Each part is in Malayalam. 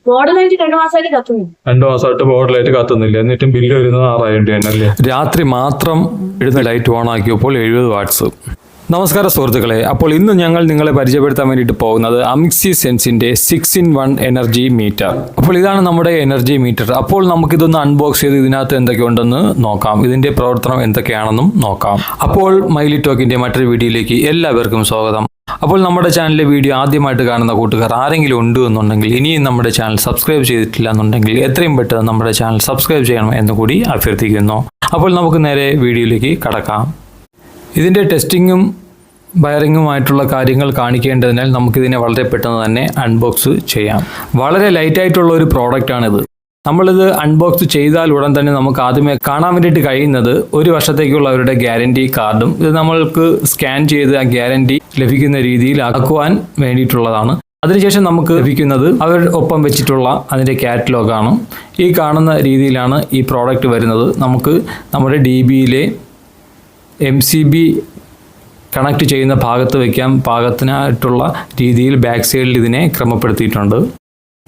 ബോർഡർ ലൈറ്റ് 2 മാസമായിട്ട് കത്തുന്നു. 2 മാസമായിട്ട് ബോർഡർ ലൈറ്റ് കത്തുന്നില്ല. എന്നിട്ടും ബില്ല് വരുന്നത് 6000 രൂപയല്ലേ? രാത്രി മാത്രം ഇടുന്ന ലൈറ്റ് ഓൺ ആക്കിയപ്പോൾ 70 വാട്ട്സ്. നമസ്കാരം സുഹൃത്തുക്കളെ, അപ്പോൾ ഇന്ന് ഞങ്ങൾ നിങ്ങളെ പരിചയപ്പെടുത്താൻ വേണ്ടിയിട്ട് പോകുന്നത് അമിക്സി സെൻസിൻ്റെ 6-in-1 എനർജി മീറ്റർ. അപ്പോൾ ഇതാണ് നമ്മുടെ എനർജി മീറ്റർ. അപ്പോൾ നമുക്കിതൊന്ന് അൺബോക്സ് ചെയ്ത് ഇതിനകത്ത് എന്തൊക്കെയുണ്ടെന്ന് നോക്കാം, ഇതിൻ്റെ പ്രവർത്തനം എന്തൊക്കെയാണെന്നും നോക്കാം. അപ്പോൾ മൈലി ടോക്കിൻ്റെ മറ്റൊരു വീഡിയോയിലേക്ക് എല്ലാവർക്കും സ്വാഗതം. അപ്പോൾ നമ്മുടെ ചാനലിലെ വീഡിയോ ആദ്യമായിട്ട് കാണുന്ന കൂട്ടുകാർ ആരെങ്കിലും ഉണ്ട് എന്നുണ്ടെങ്കിൽ ഇനിയും നമ്മുടെ ചാനൽ സബ്സ്ക്രൈബ് ചെയ്തിട്ടില്ല എന്നുണ്ടെങ്കിൽ എത്രയും പെട്ടെന്ന് നമ്മുടെ ചാനൽ സബ്സ്ക്രൈബ് ചെയ്യണം എന്ന് കൂടി അഭ്യർത്ഥിക്കുന്നു. അപ്പോൾ നമുക്ക് നേരെ വീഡിയോയിലേക്ക് കടക്കാം. ഇതിൻ്റെ ടെസ്റ്റിങ്ങും വയറിങ്ങുമായിട്ടുള്ള കാര്യങ്ങൾ കാണിക്കേണ്ടതിനാൽ നമുക്കിതിനെ വളരെ പെട്ടെന്ന് തന്നെ അൺബോക്സ് ചെയ്യാം. വളരെ ലൈറ്റായിട്ടുള്ള ഒരു പ്രോഡക്റ്റാണിത്. നമ്മളിത് അൺബോക്സ് ചെയ്താൽ ഉടൻ തന്നെ നമുക്ക് ആദ്യമേ കാണാൻ വേണ്ടിയിട്ട് കഴിയുന്നത് 1 വർഷത്തേക്കുള്ള അവരുടെ ഗ്യാരണ്ടി കാർഡും ഇത് നമ്മൾക്ക് സ്കാൻ ചെയ്ത് ആ ഗ്യാരണ്ടി ലഭിക്കുന്ന രീതിയിൽ ആക്കുവാൻ വേണ്ടിയിട്ടുള്ളതാണ്. അതിനുശേഷം നമുക്ക് ലഭിക്കുന്നത് അവർ ഒപ്പം വെച്ചിട്ടുള്ള അതിൻ്റെ കാറ്റലോഗാണ്. ഈ കാണുന്ന രീതിയിലാണ് ഈ പ്രോഡക്റ്റ് വരുന്നത്. നമുക്ക് നമ്മുടെ DBയിലെ MCB കണക്ട് ചെയ്യുന്ന ഭാഗത്ത് വയ്ക്കാൻ പാകത്തിനായിട്ടുള്ള രീതിയിൽ ബാക്ക് സൈഡിൽ ഇതിനെ ക്രമപ്പെടുത്തിയിട്ടുണ്ട്.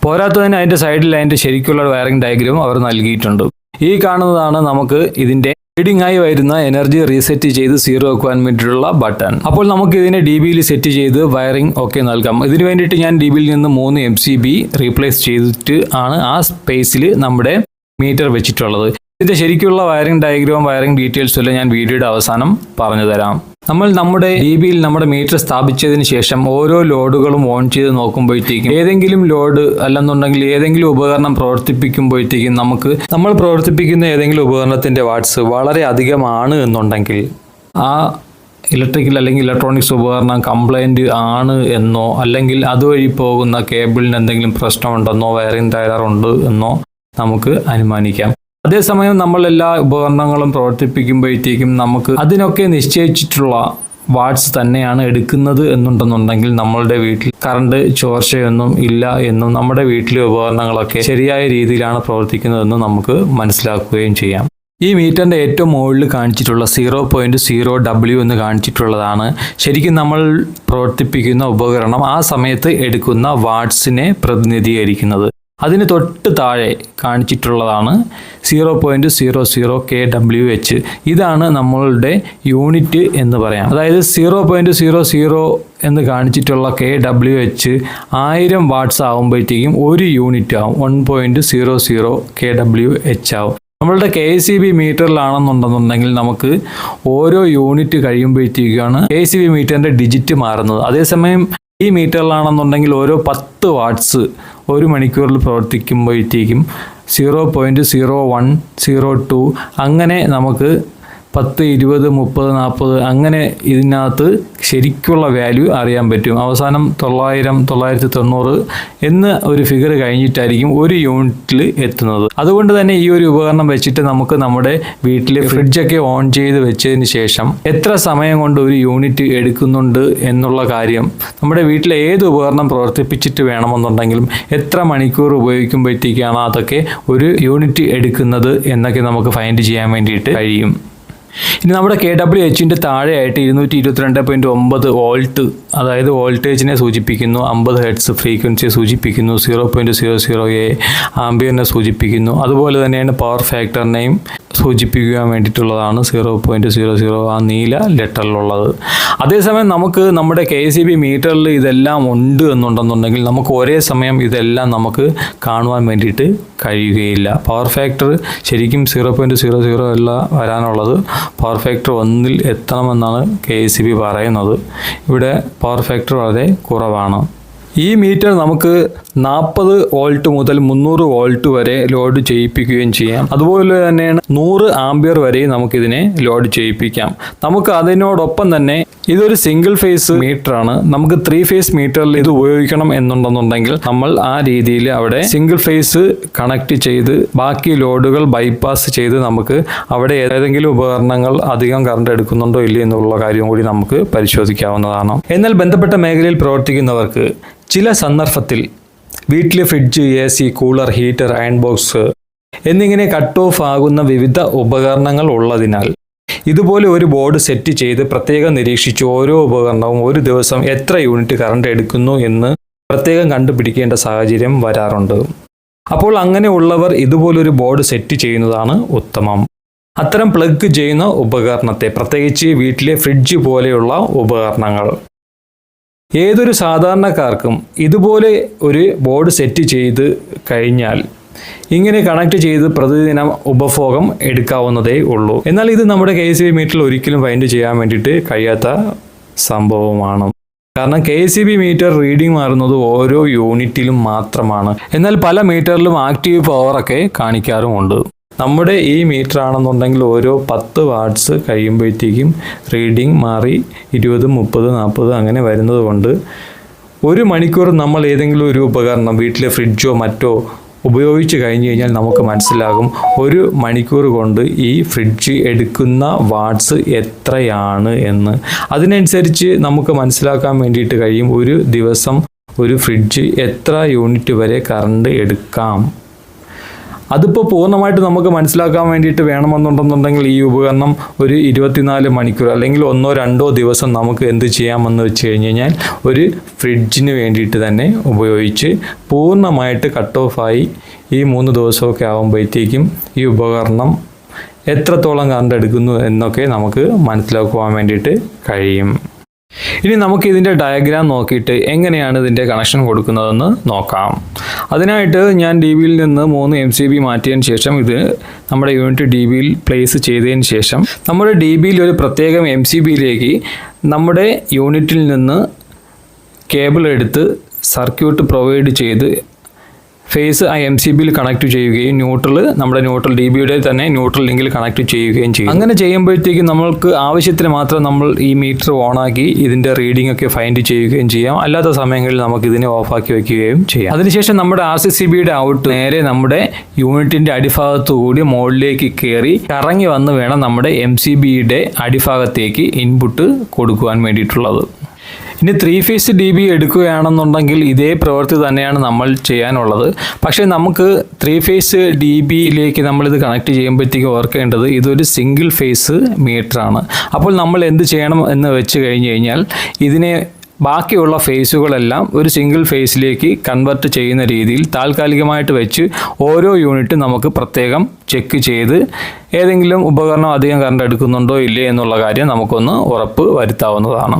പോരാത്തതിന് അതിൻ്റെ സൈഡിൽ അതിൻ്റെ ശരിക്കുള്ള വയറിംഗ് ഡയഗ്രാം അവർ നൽകിയിട്ടുണ്ട്. ഈ കാണുന്നതാണ് നമുക്ക് ഇതിൻ്റെ റീഡിംഗ് ആയി വരുന്ന എനർജി റീസെറ്റ് ചെയ്ത് 0 ആക്കുവാൻ വേണ്ടിയിട്ടുള്ള ബട്ടൺ. അപ്പോൾ നമുക്ക് ഇതിനെ DBയിൽ സെറ്റ് ചെയ്ത് വയറിംഗ് ഒക്കെ നൽകാം. ഇതിനു വേണ്ടിയിട്ട് ഞാൻ DBയിൽ നിന്ന് 3 MCB റീപ്ലേസ് ചെയ്തിട്ട് ആണ് ആ സ്പേസിൽ നമ്മുടെ മീറ്റർ വെച്ചിട്ടുള്ളത്. ഇതിൻ്റെ ശരിക്കുള്ള വയറിംഗ് ഡയഗ്രാം വയറിംഗ് ഡീറ്റെയിൽസും എല്ലാം ഞാൻ വീഡിയോയുടെ അവസാനം പറഞ്ഞു തരാം. നമ്മൾ നമ്മുടെ DBയിൽ നമ്മുടെ മീറ്റർ സ്ഥാപിച്ചതിന് ശേഷം ഓരോ ലോഡുകളും ഓൺ ചെയ്ത് നോക്കുമ്പോഴത്തേക്കും ഏതെങ്കിലും ലോഡ് അല്ലെന്നുണ്ടെങ്കിൽ ഏതെങ്കിലും ഉപകരണം പ്രവർത്തിപ്പിക്കുമ്പോഴത്തേക്കും നമ്മൾ പ്രവർത്തിപ്പിക്കുന്ന ഏതെങ്കിലും ഉപകരണത്തിൻ്റെ വാട്ട്സ് വളരെ അധികമാണ് എന്നുണ്ടെങ്കിൽ ആ ഇലക്ട്രിക്കൽ അല്ലെങ്കിൽ ഇലക്ട്രോണിക്സ് ഉപകരണം കംപ്ലൈൻറ്റ് ആണ് എന്നോ അല്ലെങ്കിൽ അതുവഴി പോകുന്ന കേബിളിന് എന്തെങ്കിലും പ്രശ്നമുണ്ടെന്നോ വയറിംഗ് തകരാറുണ്ട് എന്നോ നമുക്ക് അനുമാനിക്കാം. അതേസമയം നമ്മൾ എല്ലാ ഉപകരണങ്ങളും പ്രവർത്തിപ്പിക്കുമ്പോഴത്തേക്കും നമുക്ക് അതിനൊക്കെ നിശ്ചയിച്ചിട്ടുള്ള വാട്ട്സ് തന്നെയാണ് എടുക്കുന്നത് എന്നുണ്ടെന്നുണ്ടെങ്കിൽ നമ്മളുടെ വീട്ടിൽ കറണ്ട് ചോർച്ചയൊന്നും ഇല്ല എന്നും നമ്മുടെ വീട്ടിലെ ഉപകരണങ്ങളൊക്കെ ശരിയായ രീതിയിലാണ് പ്രവർത്തിക്കുന്നതെന്നും നമുക്ക് മനസ്സിലാക്കുകയും ചെയ്യാം. ഈ മീറ്ററിൻ്റെ ഏറ്റവും മുകളിൽ കാണിച്ചിട്ടുള്ള 0.0W എന്ന് കാണിച്ചിട്ടുള്ളതാണ് ശരിക്കും നമ്മൾ പ്രവർത്തിപ്പിക്കുന്ന ഉപകരണം ആ സമയത്ത് എടുക്കുന്ന വാട്ട്സിനെ പ്രതിനിധീകരിക്കുന്നത്. അതിന് തൊട്ട് താഴെ കാണിച്ചിട്ടുള്ളതാണ് 0.00 kWh. ഇതാണ് നമ്മളുടെ യൂണിറ്റ് എന്ന് പറയാം. അതായത് 0.00 എന്ന് കാണിച്ചിട്ടുള്ള kWh 1000 വാട്ട്സ് ആകുമ്പോഴത്തേക്കും 1 യൂണിറ്റ് ആവും, 1.00 kWh ആവും. നമ്മളുടെ KCB മീറ്ററിലാണെന്നുണ്ടെന്നുണ്ടെങ്കിൽ നമുക്ക് ഓരോ യൂണിറ്റ് കഴിയുമ്പോഴത്തേക്കാണ് KCB മീറ്ററിൻ്റെ ഡിജിറ്റ് മാറുന്നത്. അതേസമയം ഈ മീറ്ററിലാണെന്നുണ്ടെങ്കിൽ ഓരോ 10 വാട്ട്സ് 1 മണിക്കൂറിൽ പ്രവർത്തിക്കുമ്പോഴത്തേക്കും 0.0102 അങ്ങനെ നമുക്ക് 10, 20, 30, 40 അങ്ങനെ ഇതിനകത്ത് ശരിക്കുള്ള വാല്യൂ അറിയാൻ പറ്റും. അവസാനം 900, 990 എന്ന ഒരു ഫിഗർ കഴിഞ്ഞിട്ടായിരിക്കും 1 യൂണിറ്റിൽ എത്തുന്നത്. അതുകൊണ്ട് തന്നെ ഈ ഒരു ഉപകരണം വെച്ചിട്ട് നമുക്ക് നമ്മുടെ വീട്ടിൽ ഫ്രിഡ്ജൊക്കെ ഓൺ ചെയ്ത് വെച്ചതിന് ശേഷം എത്ര സമയം കൊണ്ട് 1 യൂണിറ്റ് എടുക്കുന്നുണ്ട് എന്നുള്ള കാര്യം, നമ്മുടെ വീട്ടിലെ ഏത് ഉപകരണം പ്രവർത്തിപ്പിച്ചിട്ട് വേണമെന്നുണ്ടെങ്കിലും എത്ര മണിക്കൂർ ഉപയോഗിക്കുമ്പോഴത്തേക്കാണ് അതൊക്കെ 1 യൂണിറ്റ് എടുക്കുന്നത് എന്നൊക്കെ നമുക്ക് ഫൈൻഡ് ചെയ്യാൻ വേണ്ടിയിട്ട് കഴിയും. ഇനി നമ്മുടെ KWHൻ്റെ താഴെയായിട്ട് 222.9 വോൾട്ട്, അതായത് വോൾട്ടേജിനെ സൂചിപ്പിക്കുന്നു, 50 ഹെർട്സ് ഫ്രീക്വൻസിയെ സൂചിപ്പിക്കുന്നു, 0.00 ആംബിയറിനെ സൂചിപ്പിക്കുന്നു. അതുപോലെ തന്നെയാണ് പവർ ഫാക്ടറിനെയും സൂചിപ്പിക്കാൻ വേണ്ടിയിട്ടുള്ളതാണ് 0.00 ആ നീല ലെറ്ററിലുള്ളത്. അതേസമയം നമുക്ക് നമ്മുടെ KCB മീറ്ററിൽ ഇതെല്ലാം ഉണ്ട് എന്നുണ്ടെന്നുണ്ടെങ്കിൽ നമുക്ക് ഒരേ സമയം ഇതെല്ലാം നമുക്ക് കാണുവാൻ വേണ്ടിയിട്ട് കഴിയുകയില്ല. പവർ ഫാക്ടർ ശരിക്കും 0.00 അല്ല വരാനുള്ളത്, പവർ ഫാക്ടർ 1 എത്തണമെന്നാണ് KCB പറയുന്നത്. ഇവിടെ പവർ ഫാക്ടർ വളരെ കുറവാണ്. ഈ മീറ്റർ നമുക്ക് 40 വോൾട്ട് മുതൽ 300 വോൾട്ട് വരെ ലോഡ് ചെയ്യിപ്പിക്കുകയും ചെയ്യാം. അതുപോലെ തന്നെയാണ് 100 ആംബിയർ വരെയും നമുക്കിതിനെ ലോഡ് ചെയ്യിപ്പിക്കാം. നമുക്ക് അതിനോടൊപ്പം തന്നെ ഇതൊരു സിംഗിൾ ഫേസ് മീറ്ററാണ്. നമുക്ക് 3 ഫേസ് മീറ്ററിൽ ഇത് ഉപയോഗിക്കണം എന്നുണ്ടെന്നുണ്ടെങ്കിൽ നമ്മൾ ആ രീതിയിൽ അവിടെ സിംഗിൾ ഫേസ് കണക്ട് ചെയ്ത് ബാക്കി ലോഡുകൾ ബൈപ്പാസ് ചെയ്ത് നമുക്ക് അവിടെ ഏതെങ്കിലും ഉപകരണങ്ങൾ അധികം കറണ്ട് എടുക്കുന്നുണ്ടോ ഇല്ലേ എന്നുള്ള കാര്യം കൂടി നമുക്ക് പരിശോധിക്കാവുന്നതാണ്. എന്നാൽ ബന്ധപ്പെട്ട മേഖലയിൽ പ്രവർത്തിക്കുന്നവർക്ക് ചില സന്ദർഭത്തിൽ വീട്ടിലെ fridge, AC, cooler, heater, iron box എന്നിങ്ങനെ കട്ട് ഓഫ് ആകുന്ന വിവിധ ഉപകരണങ്ങൾ ഉള്ളതിനാൽ ഇതുപോലെ ഒരു ബോർഡ് സെറ്റ് ചെയ്ത് പ്രത്യേകം നിരീക്ഷിച്ച് ഓരോ ഉപകരണവും ഒരു ദിവസം എത്ര യൂണിറ്റ് കറണ്ട് എടുക്കുന്നു എന്ന് പ്രത്യേകം കണ്ടുപിടിക്കേണ്ട സാഹചര്യം വരാറുണ്ട്. അപ്പോൾ അങ്ങനെയുള്ളവർ ഇതുപോലൊരു ബോർഡ് സെറ്റ് ചെയ്യുന്നതാണ് ഉത്തമം. അത്തരം പ്ലഗ് ചെയ്യുന്ന ഉപകരണത്തെ, പ്രത്യേകിച്ച് വീട്ടിലെ ഫ്രിഡ്ജ് പോലെയുള്ള ഉപകരണങ്ങൾ, ഏതൊരു സാധാരണക്കാർക്കും ഇതുപോലെ ഒരു ബോർഡ് സെറ്റ് ചെയ്ത് കഴിഞ്ഞാൽ ഇങ്ങനെ കണക്ട് ചെയ്ത് പ്രതിദിനം ഉപഭോഗം എടുക്കാവുന്നതേ ഉള്ളൂ. എന്നാൽ ഇത് നമ്മുടെ KCB മീറ്ററിൽ ഒരിക്കലും ഫൈൻഡ് ചെയ്യാൻ വേണ്ടിയിട്ട് കഴിയാത്ത സംഭവമാണ്. കാരണം KCB മീറ്റർ റീഡിംഗ് മാറുന്നത് ഓരോ യൂണിറ്റിലും മാത്രമാണ്. എന്നാൽ പല മീറ്ററിലും ആക്റ്റീവ് പവറൊക്കെ കാണിക്കാറുമുണ്ട്. നമ്മുടെ ഈ മീറ്റർ ആണെന്നുണ്ടെങ്കിൽ ഓരോ 10 വാട്ട്സ് കഴിയുമ്പോഴത്തേക്കും റീഡിംഗ് മാറി 20, 30, 40 അങ്ങനെ വരുന്നത് കൊണ്ട് ഒരു മണിക്കൂർ നമ്മൾ ഏതെങ്കിലും ഒരു ഉപകരണം വീട്ടിലെ ഫ്രിഡ്ജോ മറ്റോ ഉപയോഗിച്ച് കഴിഞ്ഞ് കഴിഞ്ഞാൽ നമുക്ക് മനസ്സിലാകും ഒരു മണിക്കൂർ കൊണ്ട് ഈ ഫ്രിഡ്ജ് എടുക്കുന്ന വാട്ട്സ് എത്രയാണ് എന്ന്. അതിനനുസരിച്ച് നമുക്ക് മനസ്സിലാക്കാൻ വേണ്ടിയിട്ട് കഴിയും ഒരു ദിവസം ഒരു ഫ്രിഡ്ജ് എത്ര യൂണിറ്റ് വരെ കറണ്ട് എടുക്കാം. അതിപ്പോൾ പൂർണ്ണമായിട്ട് നമുക്ക് മനസ്സിലാക്കാൻ വേണ്ടിയിട്ട് വേണമെന്നുണ്ടെന്നുണ്ടെങ്കിൽ ഈ ഉപകരണം ഒരു 24 മണിക്കൂർ അല്ലെങ്കിൽ 1-2 ദിവസം നമുക്ക് എന്ത് ചെയ്യാമെന്ന് വെച്ച് കഴിഞ്ഞ് കഴിഞ്ഞാൽ ഒരു ഫ്രിഡ്ജിന് വേണ്ടിയിട്ട് തന്നെ ഉപയോഗിച്ച് പൂർണ്ണമായിട്ട് കട്ട് ഓഫായി ഈ 3 ദിവസമൊക്കെ ആകുമ്പോഴത്തേക്കും ഈ ഉപകരണം എത്രത്തോളം കറണ്ട് എടുക്കുന്നു എന്നൊക്കെ നമുക്ക് മനസ്സിലാക്കുവാൻ വേണ്ടിയിട്ട് കഴിയും. ഇനി നമുക്ക് ഇതിൻ്റെ ഡയഗ്രാം നോക്കിയിട്ട് എങ്ങനെയാണ് ഇതിൻ്റെ കണക്ഷൻ കൊടുക്കുന്നതെന്ന് നോക്കാം. അതിനായിട്ട് ഞാൻ DBയിൽ നിന്ന് 3 MCB മാറ്റിയതിന് ശേഷം ഇത് നമ്മുടെ യൂണിറ്റ് DBയിൽ പ്ലേസ് ചെയ്തതിന് ശേഷം നമ്മുടെ DBയിൽ ഒരു പ്രത്യേകം MCBയിലേക്ക് നമ്മുടെ യൂണിറ്റിൽ നിന്ന് കേബിൾ എടുത്ത് സർക്യൂട്ട് പ്രൊവൈഡ് ചെയ്ത് ഫേസ് ആ MCBയിൽ കണക്ട് ചെയ്യുകയും നമ്മുടെ ന്യൂട്രൽ DBയുടെ തന്നെ ന്യൂട്രൽ ലിങ്കിൽ കണക്ട് ചെയ്യുകയും ചെയ്യും. അങ്ങനെ ചെയ്യുമ്പോഴത്തേക്കും നമ്മൾക്ക് ആവശ്യത്തിന് മാത്രം നമ്മൾ ഈ മീറ്റർ ഓണാക്കി ഇതിൻ്റെ റീഡിംഗ് ഒക്കെ ഫൈൻഡ് ചെയ്യുകയും ചെയ്യാം. അല്ലാത്ത സമയങ്ങളിൽ നമുക്ക് ഇതിനെ ഓഫാക്കി വയ്ക്കുകയും ചെയ്യാം. അതിനുശേഷം നമ്മുടെ RCCBയുടെ ഔട്ട് നേരെ നമ്മുടെ യൂണിറ്റിൻ്റെ അടിഭാഗത്തു കൂടി മുകളിലേക്ക് കയറി കറങ്ങി വന്ന് വേണം നമ്മുടെ MCBയുടെ അടിഭാഗത്തേക്ക് ഇൻപുട്ട് കൊടുക്കുവാൻ വേണ്ടിയിട്ടുള്ളത്. ഇനി 3 ഫേസ് DB എടുക്കുകയാണെന്നുണ്ടെങ്കിൽ ഇതേ പ്രവൃത്തി തന്നെയാണ് നമ്മൾ ചെയ്യാനുള്ളത്. പക്ഷേ നമുക്ക് 3 ഫേസ് DBയിലേക്ക് നമ്മളിത് കണക്ട് ചെയ്യുമ്പോഴത്തേക്ക് ഓർക്കേണ്ടത് ഇതൊരു സിംഗിൾ ഫേസ് മീറ്ററാണ്. അപ്പോൾ നമ്മൾ എന്ത് ചെയ്യണം എന്ന് വെച്ച് കഴിഞ്ഞ് കഴിഞ്ഞാൽ ഇതിനെ ബാക്കിയുള്ള ഫേസുകളെല്ലാം ഒരു സിംഗിൾ ഫേസിലേക്ക് കൺവെർട്ട് ചെയ്യുന്ന രീതിയിൽ താൽക്കാലികമായിട്ട് വെച്ച് ഓരോ യൂണിറ്റും നമുക്ക് പ്രത്യേകം ചെക്ക് ചെയ്ത് ഏതെങ്കിലും ഉപകരണം അധികം കറണ്ട് എടുക്കുന്നുണ്ടോ ഇല്ലേ എന്നുള്ള കാര്യം നമുക്കൊന്ന് ഉറപ്പ് വരുത്താവുന്നതാണ്.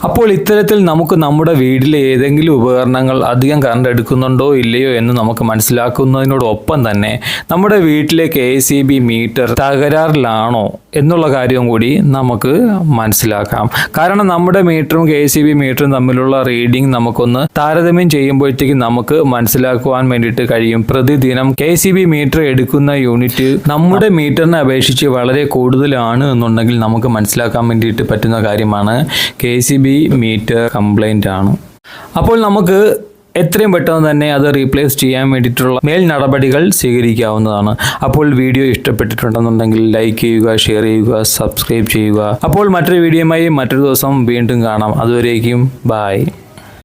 അപ്പോൾ ഇത്തരത്തിൽ നമുക്ക് നമ്മുടെ വീട്ടിലെ ഏതെങ്കിലും ഉപകരണങ്ങൾ അധികം കറണ്ട് എടുക്കുന്നുണ്ടോ ഇല്ലയോ എന്ന് നമുക്ക് മനസ്സിലാക്കുന്നതിനോടൊപ്പം തന്നെ നമ്മുടെ വീട്ടിലെ KCB മീറ്റർ തകരാറിലാണോ എന്നുള്ള കാര്യം കൂടി നമുക്ക് മനസ്സിലാക്കാം. കാരണം നമ്മുടെ മീറ്ററും KCB മീറ്ററും തമ്മിലുള്ള റീഡിംഗ് നമുക്കൊന്ന് താരതമ്യം ചെയ്യുമ്പോഴത്തേക്കും നമുക്ക് മനസ്സിലാക്കുവാൻ വേണ്ടിയിട്ട് കഴിയും. പ്രതിദിനം KCB മീറ്റർ എടുക്കുന്ന യൂണിറ്റ് നമ്മുടെ മീറ്ററിനെ അപേക്ഷിച്ച് വളരെ കൂടുതലാണ് എന്നുണ്ടെങ്കിൽ നമുക്ക് മനസ്സിലാക്കാൻ വേണ്ടിയിട്ട് പറ്റുന്ന കാര്യമാണ് KCB മീറ്റർ കംപ്ലൈൻ്റ് ആണ്. അപ്പോൾ നമുക്ക് എത്രയും പെട്ടെന്ന് തന്നെ അത് റീപ്ലേസ് ചെയ്യാൻ വേണ്ടിയിട്ടുള്ള മേൽ നടപടികൾ സ്വീകരിക്കാവുന്നതാണ്. അപ്പോൾ വീഡിയോ ഇഷ്ടപ്പെട്ടിട്ടുണ്ടെന്നുണ്ടെങ്കിൽ ലൈക്ക് ചെയ്യുക, ഷെയർ ചെയ്യുക, സബ്സ്ക്രൈബ് ചെയ്യുക. അപ്പോൾ മറ്റൊരു വീഡിയോയുമായി മറ്റൊരു ദിവസം വീണ്ടും കാണാം. അതുവരേക്കും ബൈ.